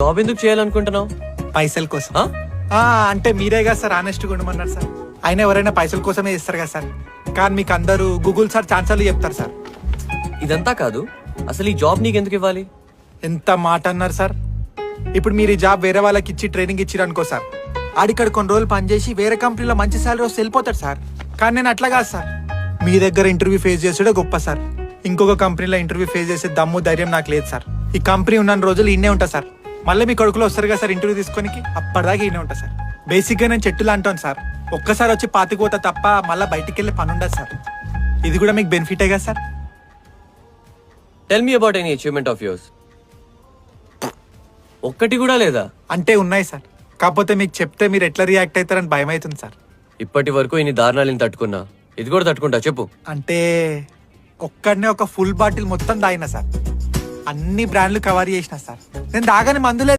Job ఎందుకు చేయాలనుకుంటున్నావు? పైసల కోసం. అంటే మీరే కదా సార్ ఆనెస్ట్గా ఉండమన్నారు సార్. అయినా ఎవరైనా పైసల కోసమే చేస్తారు కదా సార్. కానీ మీకు అందరూ గూగుల్ సార్ ఛాన్సర్లు చెప్తారు సార్. ఇదంతా కాదు, అసలు ఈ జాబ్ నీకు ఎందుకు ఇవ్వాలి? ఎంత మాట అన్నారు సార్. ఇప్పుడు మీరు ఈ జాబ్ వేరే వాళ్ళకి ఇచ్చి ట్రైనింగ్ ఇచ్చిరు అనుకో సార్, ఆడిక్కడ కొన్ని రోజులు పనిచేసి వేరే కంపెనీలో మంచి సాలరీ వస్తే వెళ్ళిపోతాడు సార్. కానీ నేను అట్లా కాదు సార్. మీ దగ్గర ఇంటర్వ్యూ ఫేస్ చేసాడే గొప్ప సార్. ఇంకొక కంపెనీలో ఇంటర్వ్యూ ఫేస్ చేసే దమ్ము ధైర్యం నాకు లేదు సార్. ఈ కంపెనీ ఉన్న రోజులు ఇన్నే ఉంటా సార్. మళ్ళీ మీ కొడుకులు వస్తారు కదా సార్ ఇంటర్వ్యూ తీసుకొని, అప్పటిదాకా ఇన్నే ఉంటా సార్. బేసిక్గా నేను చెట్టులు అంటాను సార్. ఒక్కసారి వచ్చి పాతిపోతా తప్ప మళ్ళీ బయటికి వెళ్ళే పని ఉండదు సార్. ఇది కూడా మీకు బెనిఫిటే కదా sir. Tell me about any achievement of yours. ఒక్కటి కూడా లేదా? అంటే ఉన్నాయి సార్, కాకపోతే మీకు చెప్తే మీరు ఎట్లా రియాక్ట్ అవుతారని భయం అవుతుంది సార్. ఇప్పటి వరకు ఇన్ని దారుణాలను తట్టుకున్నా, ఇది కూడా తట్టుకుంటా చెప్పు. అంటే ఒక్కడనే ఒక ఫుల్ బాటిల్ మొత్తం తాగిన సార్. అన్ని బ్రాండ్లు కవర్ చేసిన సార్. నేను తాగని మందులే